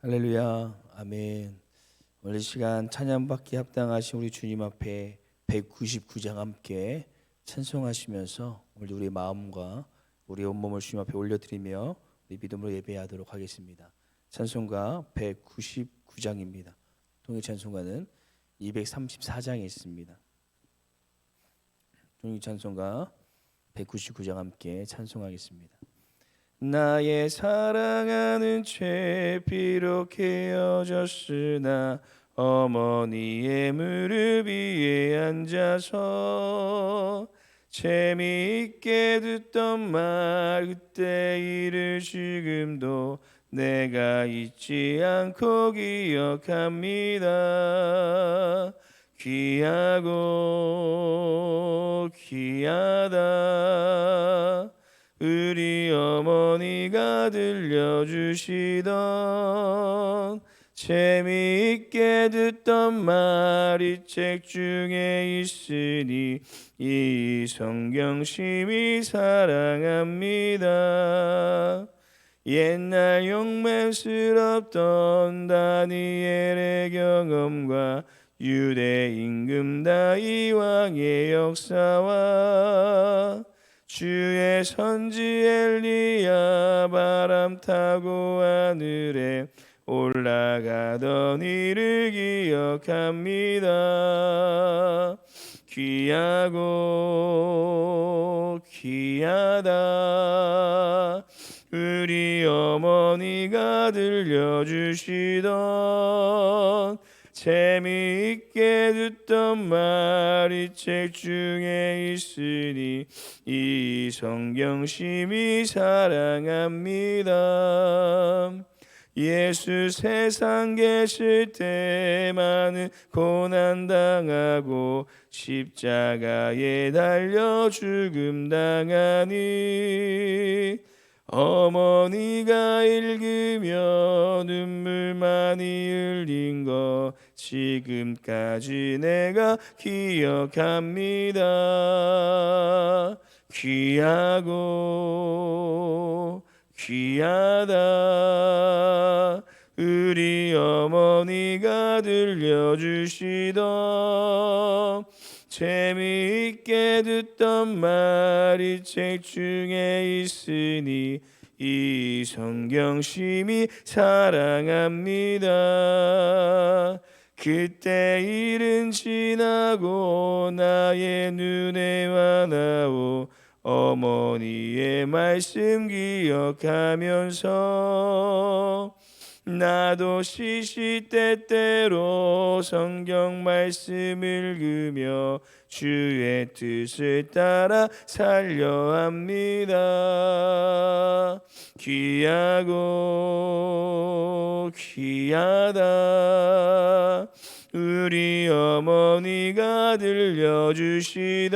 할렐루야, 아멘. 오늘 이 시간 찬양받기에 합당하신 우리 주님 앞에 199장 함께 찬송하시면서 오늘 우리 마음과 우리 온몸을 주님 앞에 올려드리며 우리 믿음으로 예배하도록 하겠습니다. 찬송가 199장입니다. 통일 찬송가는 234장에 있습니다. 통일 찬송가 199장 함께 찬송하겠습니다. 나의 사랑하는 죄 비록 헤어졌으나 어머니의 무릎 위에 앉아서 재미있게 듣던 말 그때 일을 지금도 내가 잊지 않고 기억합니다. 귀하고 귀하다 우리 어머니가 들려주시던 재미있게 듣던 말이 책 중에 있으니 이 성경 심히 사랑합니다. 옛날 용맹스럽던 다니엘의 경험과 유대 임금 다윗 왕의 역사와 주의 선지 엘리야 바람 타고 하늘에 올라가던 일을 기억합니다. 귀하고 귀하다 우리 어머니가 들려주시던 재미있게 듣던 말이 책 중에 있으니 이 성경 심히 사랑합니다. 예수 세상 계실 때 많은 고난 당하고 십자가에 달려 죽음 당하니 어머니가 읽으며 눈물 많이 흘린 거 지금까지 내가 기억합니다. 귀하고 귀하다 우리 어머니가 들려주시던 재미있게 듣던 말이 책 중에 있으니 이 성경 심히 사랑합니다. 그때 일은 지나고 나의 눈에 와나오 어머니의 말씀 기억하면서 나도 시시때때로 성경 말씀 읽으며 주의 뜻을 따라 살려 합니다. 귀하고 귀하다 우리 어머니가 들려주시던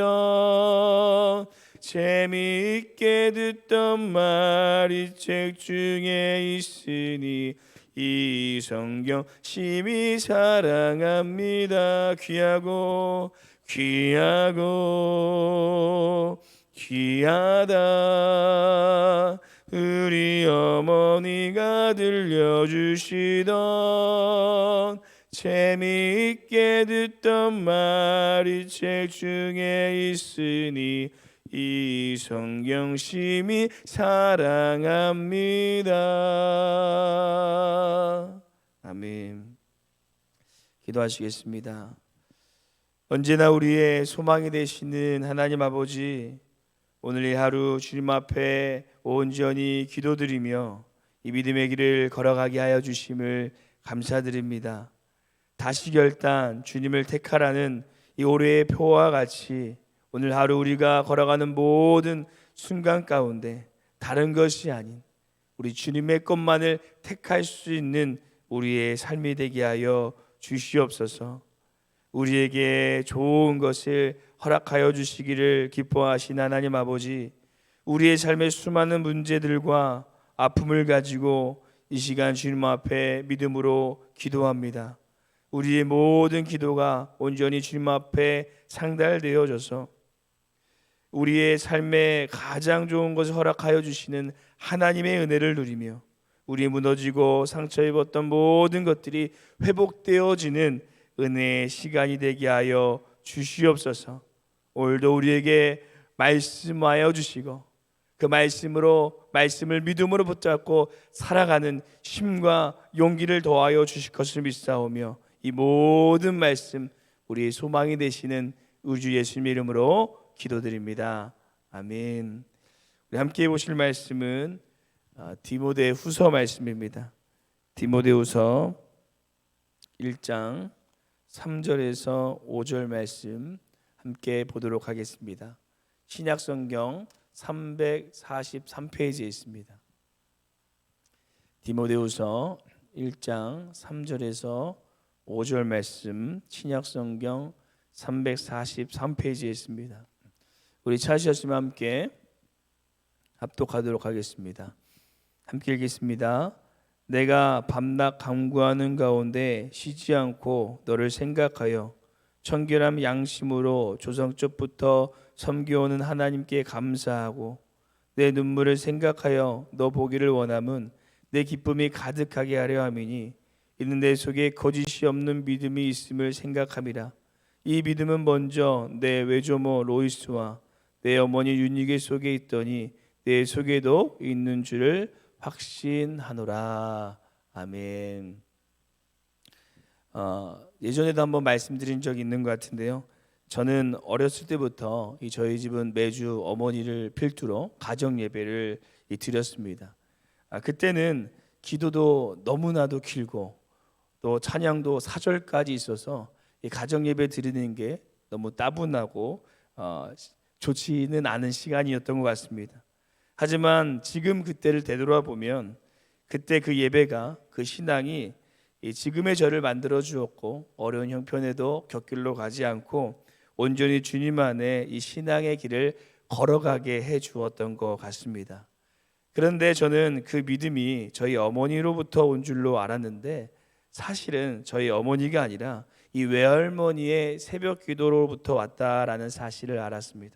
재미있게 듣던 말이 책 중에 있으니 이 성경 심히 사랑합니다. 귀하고 귀하고 귀하다 우리 어머니가 들려주시던 재미있게 듣던 말이 책 중에 있으니 이 성경 심히 사랑합니다. 아멘. 기도하시겠습니다. 언제나 우리의 소망이 되시는 하나님 아버지, 오늘 이 하루 주님 앞에 온전히 기도드리며 이 믿음의 길을 걸어가게 하여 주심을 감사드립니다. 다시 결단 주님을 택하라는 이 올해의 표와 같이 오늘 하루 우리가 걸어가는 모든 순간 가운데 다른 것이 아닌 우리 주님의 것만을 택할 수 있는 우리의 삶이 되게 하여 주시옵소서. 우리에게 좋은 것을 허락하여 주시기를 기뻐하신 하나님 아버지, 우리의 삶의 수많은 문제들과 아픔을 가지고 이 시간 주님 앞에 믿음으로 기도합니다. 우리의 모든 기도가 온전히 주님 앞에 상달되어져서 우리의 삶에 가장 좋은 것을 허락하여 주시는 하나님의 은혜를 누리며 우리 무너지고 상처 입었던 모든 것들이 회복되어지는 은혜의 시간이 되게 하여 주시옵소서. 오늘도 우리에게 말씀하여 주시고 그 말씀을 믿음으로 붙잡고 살아가는 힘과 용기를 더하여 주실 것을 믿사오며 이 모든 말씀 우리의 소망이 되시는 우주 예수님의 이름으로 기도드립니다. 아멘. 우리 함께 보실 말씀은 디모데후서 말씀입니다. 디모데후서 1장 3절에서 5절 말씀 함께 보도록 하겠습니다. 신약성경 343페이지에 있습니다. 디모데후서 1장 3절에서 5절 말씀 신약성경 343페이지에 있습니다. 우리 찾으셨으면 함께 합독하도록 하겠습니다. 함께 읽겠습니다. 내가 밤낮 간구하는 가운데 쉬지 않고 너를 생각하여 청결함 양심으로 조상적부터 섬겨오는 하나님께 감사하고 내 눈물을 생각하여 너 보기를 원함은 내 기쁨이 가득하게 하려 함이니 이는 내 속에 거짓이 없는 믿음이 있음을 생각함이라. 이 믿음은 먼저 내 외조모 로이스와 내 어머니 유니게 속에 있더니 내 속에도 있는 줄을 확신하노라. 아멘. 예전에도 한번 말씀드린 적이 있는 것 같은데요. 저는 어렸을 때부터 저희 집은 매주 어머니를 필두로 가정 예배를 드렸습니다. 그때는 기도도 너무나도 길고 또 찬양도 4절까지 있어서 이 가정 예배 드리는 게 너무 따분하고 좋지는 않은 시간이었던 것 같습니다. 하지만 지금 그때를 되돌아 보면 그때 그 예배가 그 신앙이 지금의 저를 만들어 주었고 어려운 형편에도 곁길로 가지 않고 온전히 주님 안에 이 신앙의 길을 걸어가게 해 주었던 것 같습니다. 그런데 저는 그 믿음이 저희 어머니로부터 온 줄로 알았는데 사실은 저희 어머니가 아니라 이 외할머니의 새벽 기도로부터 왔다라는 사실을 알았습니다.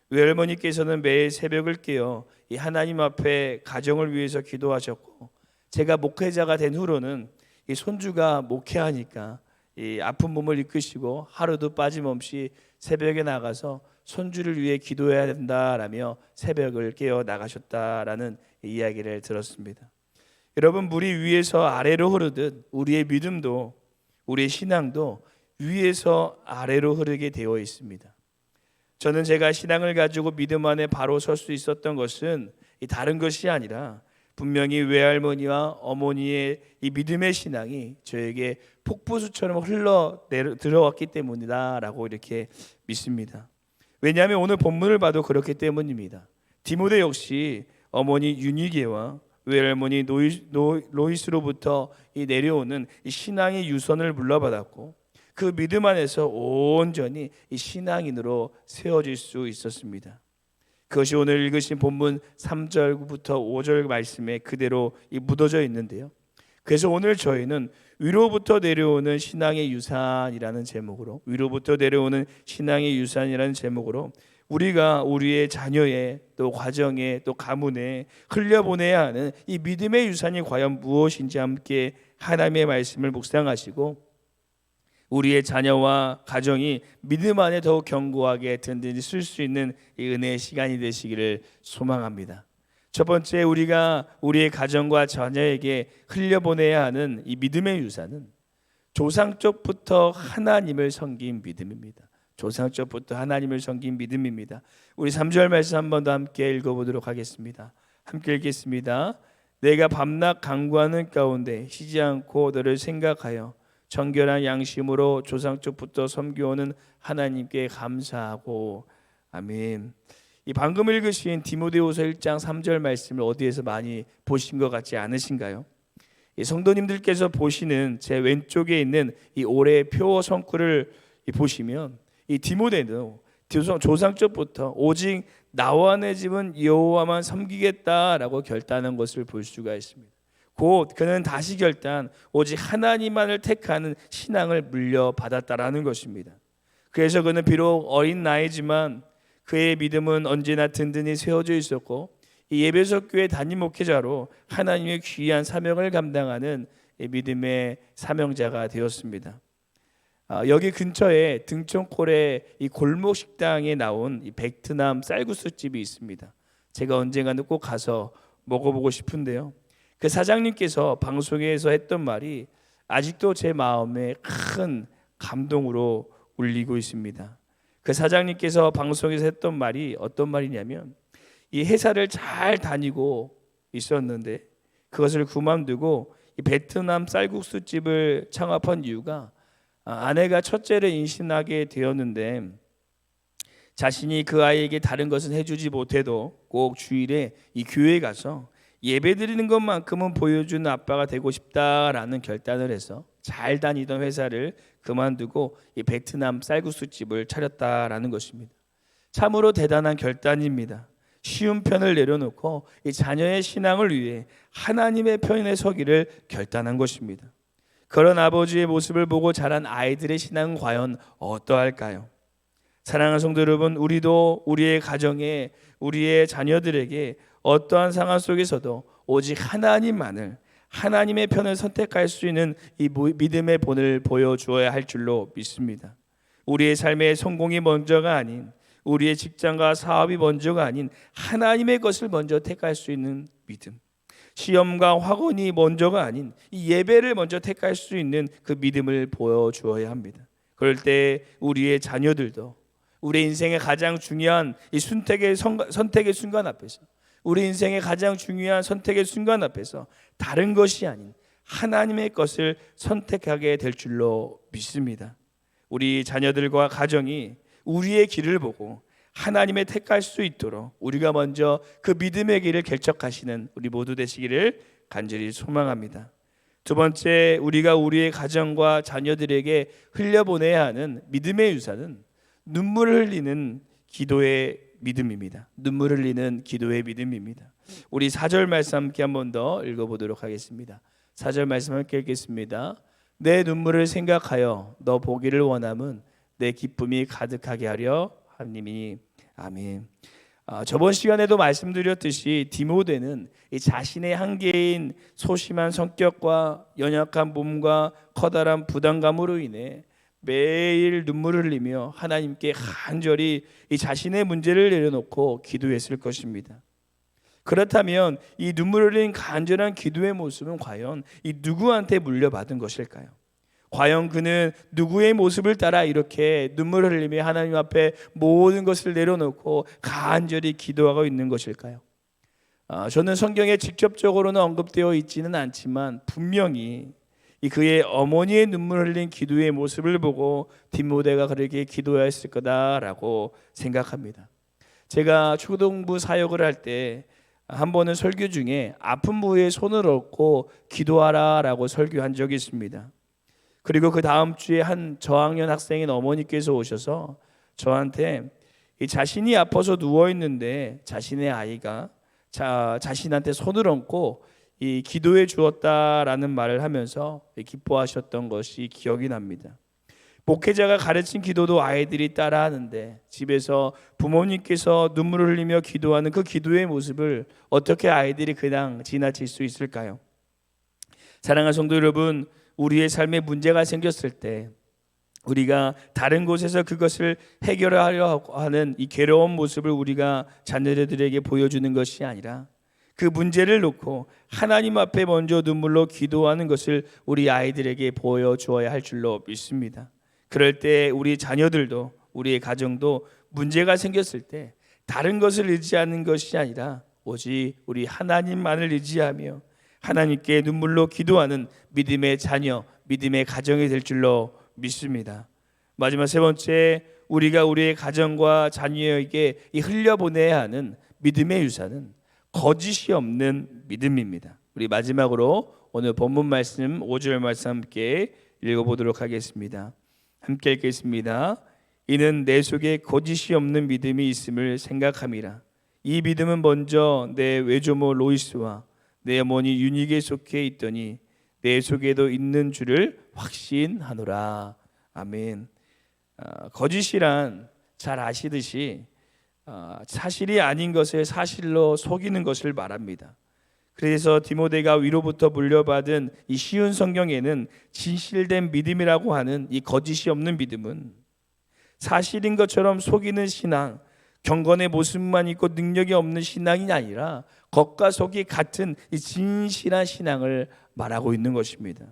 외할머니께서는 매일 새벽을 깨어 이 하나님 앞에 가정을 위해서 기도하셨고 제가 목회자가 된 후로는 이 손주가 목회하니까 이 아픈 몸을 이끄시고 하루도 빠짐없이 새벽에 나가서 손주를 위해 기도해야 된다라며 새벽을 깨어 나가셨다라는 이야기를 들었습니다. 여러분, 물이 위에서 아래로 흐르듯 우리의 믿음도 우리의 신앙도 위에서 아래로 흐르게 되어 있습니다. 저는 제가 신앙을 가지고 믿음 안에 바로 설 수 있었던 것은 다른 것이 아니라 분명히 외할머니와 어머니의 이 믿음의 신앙이 저에게 폭포수처럼 흘러 들어왔기 때문이다라고 이렇게 믿습니다. 왜냐하면 오늘 본문을 봐도 그렇기 때문입니다. 디모데 역시 어머니 유니게와 외할머니 로이스로부터 내려오는 이 신앙의 유선을 물려받았고 그 믿음 안에서 온전히 이 신앙인으로 세워질 수 있었습니다. 그것이 오늘 읽으신 본문 3절부터 5절 말씀에 그대로 묻어져 있는데요. 그래서 오늘 저희는 위로부터 내려오는 신앙의 유산이라는 제목으로 우리가 우리의 자녀의 또 가정에 또 가문에 흘려보내야 하는 이 믿음의 유산이 과연 무엇인지 함께 하나님의 말씀을 묵상하시고 우리의 자녀와 가정이 믿음 안에 더욱 견고하게 든든히 쓸 수 있는 이 은혜의 시간이 되시기를 소망합니다. 첫 번째, 우리가 우리의 가정과 자녀에게 흘려보내야 하는 이 믿음의 유산은 조상적부터 하나님을 섬긴 믿음입니다. 우리 3절 말씀 한 번 더 함께 읽어보도록 하겠습니다. 함께 읽겠습니다. 내가 밤낮 간구하는 가운데 쉬지 않고 너를 생각하여 정결한 양심으로 조상적부터 섬겨오는 하나님께 감사하고. 아멘. 이 방금 읽으신 디모데후서 1장 3절 말씀을 어디에서 많이 보신 것 같지 않으신가요? 이 성도님들께서 보시는 제 왼쪽에 있는 이 올해 표 성구를 보시면 이 디모데는 조상적부터 오직 나와 내 집은 여호와만 섬기겠다라고 결단한 것을 볼 수가 있습니다. 곧 그는 다시 결단 오직 하나님만을 택하는 신앙을 물려받았다라는 것입니다. 그래서 그는 비록 어린 나이지만 그의 믿음은 언제나 든든히 세워져 있었고 이 에베소 교회 담임 목회자로 하나님의 귀한 사명을 감당하는 믿음의 사명자가 되었습니다. 여기 근처에 등촌골에 이 골목 식당에 나온 이 베트남 쌀국수 집이 있습니다. 제가 언젠가는 꼭 가서 먹어보고 싶은데요. 그 사장님께서 방송에서 했던 말이 아직도 제 마음에 큰 감동으로 울리고 있습니다. 그 사장님께서 방송에서 했던 말이 어떤 말이냐면, 이 회사를 잘 다니고 있었는데 그것을 그만두고 이 베트남 쌀국수 집을 창업한 이유가 아내가 첫째를 임신하게 되었는데 자신이 그 아이에게 다른 것은 해주지 못해도 꼭 주일에 이 교회에 가서 예배드리는 것만큼은 보여주는 아빠가 되고 싶다라는 결단을 해서 잘 다니던 회사를 그만두고 이 베트남 쌀국수 집을 차렸다라는 것입니다. 참으로 대단한 결단입니다. 쉬운 편을 내려놓고 이 자녀의 신앙을 위해 하나님의 편에 서기를 결단한 것입니다. 그런 아버지의 모습을 보고 자란 아이들의 신앙은 과연 어떠할까요? 사랑하는 성도 여러분, 우리도 우리의 가정에, 우리의 자녀들에게 어떠한 상황 속에서도 오직 하나님만을, 하나님의 편을 선택할 수 있는 이 믿음의 본을 보여주어야 할 줄로 믿습니다. 우리의 삶의 성공이 먼저가 아닌, 우리의 직장과 사업이 먼저가 아닌 하나님의 것을 먼저 택할 수 있는 믿음, 시험과 학원이 먼저가 아닌 이 예배를 먼저 택할 수 있는 그 믿음을 보여주어야 합니다. 그럴 때 우리의 자녀들도 우리 인생의 가장 중요한 이 선택의 순간 앞에서, 우리 인생의 가장 중요한 선택의 순간 앞에서 다른 것이 아닌 하나님의 것을 선택하게 될 줄로 믿습니다. 우리 자녀들과 가정이 우리의 길을 보고 하나님의 택할 수 있도록 우리가 먼저 그 믿음의 길을 개척하시는 우리 모두 되시기를 간절히 소망합니다. 두 번째, 우리가 우리의 가정과 자녀들에게 흘려보내야 하는 믿음의 유산은 눈물을 흘리는 기도의 믿음입니다. 눈물을 흘리는 기도의 믿음입니다. 우리 4절 말씀 함께 한 번 더 읽어보도록 하겠습니다. 4절 말씀 함께 읽겠습니다. 내 눈물을 생각하여 너 보기를 원함은 내 기쁨이 가득하게 하려 함이니. 아멘. 저번 시간에도 말씀드렸듯이 디모데는 이 자신의 한계인 소심한 성격과 연약한 몸과 커다란 부담감으로 인해 매일 눈물을 흘리며 하나님께 간절히 이 자신의 문제를 내려놓고 기도했을 것입니다. 그렇다면 이 눈물을 흘린 간절한 기도의 모습은 과연 이 누구한테 물려받은 것일까요? 과연 그는 누구의 모습을 따라 이렇게 눈물을 흘리며 하나님 앞에 모든 것을 내려놓고 간절히 기도하고 있는 것일까요? 저는 성경에 직접적으로는 언급되어 있지는 않지만 분명히 이 그의 어머니의 눈물을 흘린 기도의 모습을 보고 디모데가 그렇게 기도했을 거다라고 생각합니다. 제가 초등부 사역을 할 때 한 번은 설교 중에 아픈 부위에 손을 얹고 기도하라라고 설교한 적이 있습니다. 그리고 그 다음 주에 한 저학년 학생인 어머니께서 오셔서 저한테 자신이 아파서 누워 있는데 자신의 아이가 자신한테 손을 얹고 이 기도해 주었다라는 말을 하면서 기뻐하셨던 것이 기억이 납니다. 목회자가 가르친 기도도 아이들이 따라하는데 집에서 부모님께서 눈물을 흘리며 기도하는 그 기도의 모습을 어떻게 아이들이 그냥 지나칠 수 있을까요? 사랑하는 성도 여러분, 우리의 삶에 문제가 생겼을 때 우리가 다른 곳에서 그것을 해결하려 하는 이 괴로운 모습을 우리가 자녀들에게 보여주는 것이 아니라 그 문제를 놓고 하나님 앞에 먼저 눈물로 기도하는 것을 우리 아이들에게 보여주어야 할 줄로 믿습니다. 그럴 때 우리 자녀들도 우리의 가정도 문제가 생겼을 때 다른 것을 의지하는 것이 아니라 오직 우리 하나님만을 의지하며 하나님께 눈물로 기도하는 믿음의 자녀, 믿음의 가정이 될 줄로 믿습니다. 마지막 세 번째, 우리가 우리의 가정과 자녀에게 흘려보내야 하는 믿음의 유산은 거짓이 없는 믿음입니다. 우리 마지막으로 오늘 본문 말씀 5절 말씀 함께 읽어보도록 하겠습니다. 함께 읽겠습니다. 이는 내 속에 거짓이 없는 믿음이 있음을 생각함이라. 이 믿음은 먼저 내 외조모 로이스와 내 어머니 유닉에 속해 있더니 내 속에도 있는 줄을 확신하노라. 아멘. 거짓이란 잘 아시듯이 사실이 아닌 것을 사실로 속이는 것을 말합니다. 그래서 디모데가 위로부터 물려받은 이 쉬운 성경에는 진실된 믿음이라고 하는 이 거짓이 없는 믿음은 사실인 것처럼 속이는 신앙, 경건의 모습만 있고 능력이 없는 신앙이 아니라 겉과 속이 같은 이 진실한 신앙을 말하고 있는 것입니다.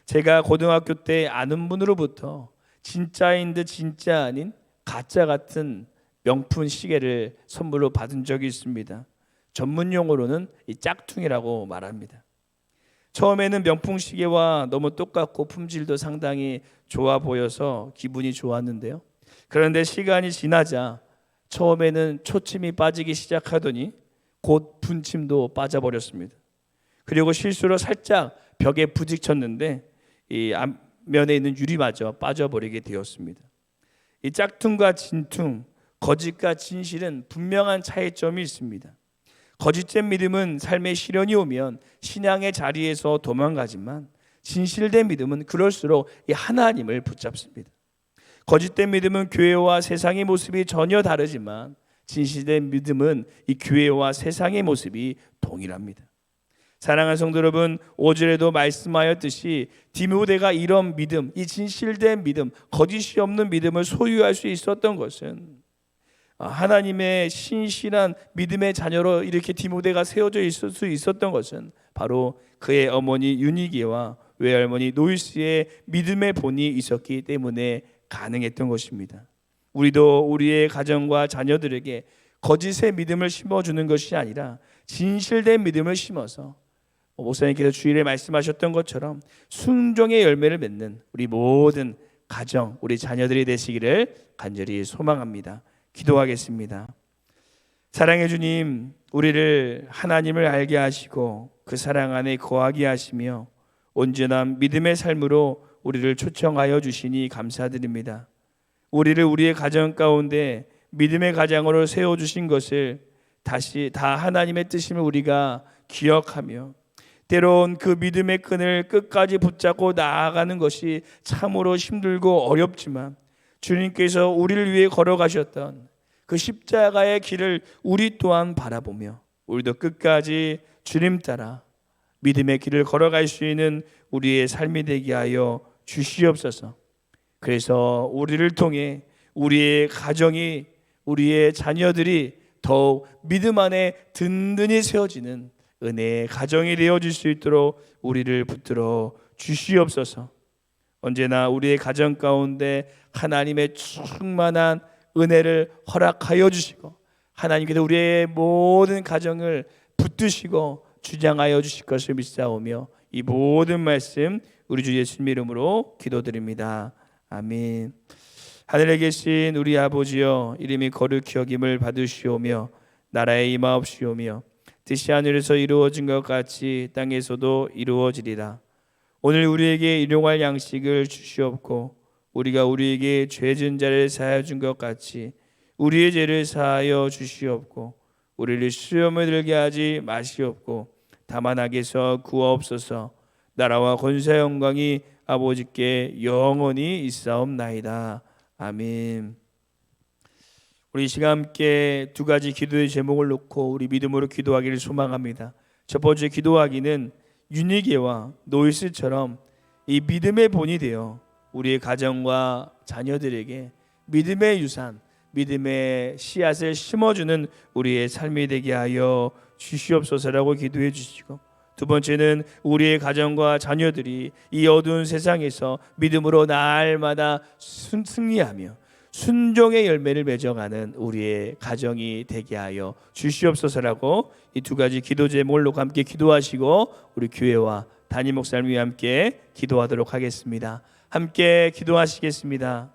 제가 고등학교 때 아는 분으로부터 진짜인 듯 진짜 아닌 가짜 같은 명품 시계를 선물로 받은 적이 있습니다. 전문 용어로는 이 짝퉁이라고 말합니다. 처음에는 명품 시계와 너무 똑같고 품질도 상당히 좋아 보여서 기분이 좋았는데요. 그런데 시간이 지나자 처음에는 초침이 빠지기 시작하더니 곧 분침도 빠져버렸습니다. 그리고 실수로 살짝 벽에 부딪혔는데 이 앞면에 있는 유리마저 빠져버리게 되었습니다. 이 짝퉁과 진퉁, 거짓과 진실은 분명한 차이점이 있습니다. 거짓된 믿음은 삶의 시련이 오면 신앙의 자리에서 도망가지만 진실된 믿음은 그럴수록 이 하나님을 붙잡습니다. 거짓된 믿음은 교회와 세상의 모습이 전혀 다르지만 진실된 믿음은 이 교회와 세상의 모습이 동일합니다. 사랑하는 성도 여러분, 5절에도 말씀하였듯이 디모데가 이런 믿음, 이 진실된 믿음, 거짓이 없는 믿음을 소유할 수 있었던 것은 하나님의 신실한 믿음의 자녀로 이렇게 디모데가 세워져 있을 수 있었던 것은 바로 그의 어머니 유니게와 외할머니 노이스의 믿음의 본이 있었기 때문에 가능했던 것입니다. 우리도 우리의 가정과 자녀들에게 거짓의 믿음을 심어주는 것이 아니라 진실된 믿음을 심어서 목사님께서 주일에 말씀하셨던 것처럼 순종의 열매를 맺는 우리 모든 가정, 우리 자녀들이 되시기를 간절히 소망합니다. 기도하겠습니다. 사랑해 주님, 우리를 하나님을 알게 하시고 그 사랑 안에 거하게 하시며 온전한 믿음의 삶으로 우리를 초청하여 주시니 감사드립니다. 우리를 우리의 가정 가운데 믿음의 가장으로 세워주신 것을 다시 다 하나님의 뜻임을 우리가 기억하며 때론 그 믿음의 끈을 끝까지 붙잡고 나아가는 것이 참으로 힘들고 어렵지만 주님께서 우리를 위해 걸어가셨던 그 십자가의 길을 우리 또한 바라보며 우리도 끝까지 주님 따라 믿음의 길을 걸어갈 수 있는 우리의 삶이 되게 하여 주시옵소서. 그래서 우리를 통해 우리의 가정이, 우리의 자녀들이 더욱 믿음 안에 든든히 세워지는 은혜의 가정이 되어질 수 있도록 우리를 붙들어 주시옵소서. 언제나 우리의 가정 가운데 하나님의 충만한 은혜를 허락하여 주시고 하나님께서 우리의 모든 가정을 붙드시고 주장하여 주실 것을 믿사오며 이 모든 말씀 우리 주 예수님 이름으로 기도드립니다. 아멘. 하늘에 계신 우리 아버지여, 이름이 거룩히 여김을 받으시오며 나라에 임하옵시오며 뜻이 하늘에서 이루어진 것 같이 땅에서도 이루어지리라. 오늘 우리에게 일용할 양식을 주시옵고 우리가 우리에게 죄진 자를 사하여 준 것 같이 우리의 죄를 사하여 주시옵고 우리를 시험에 들게 하지 마시옵고 다만 악에서 구하옵소서. 나라와 권세 영광이 아버지께 영원히 있사옵나이다. 아멘. 우리 이 시간 함께 두 가지 기도의 제목을 놓고 우리 믿음으로 기도하기를 소망합니다. 첫 번째 기도하기는 유니게와 노이스처럼 이 믿음의 본이 되어 우리의 가정과 자녀들에게 믿음의 유산, 믿음의 씨앗을 심어주는 우리의 삶이 되게 하여 주시옵소서라고 기도해 주시고, 두 번째는 우리의 가정과 자녀들이 이 어두운 세상에서 믿음으로 날마다 승리하며 순종의 열매를 맺어가는 우리의 가정이 되게 하여 주시옵소서라고 이 두 가지 기도 제목을 놓고 함께 기도하시고 우리 교회와 담임 목사님과 함께 기도하도록 하겠습니다. 함께 기도하시겠습니다.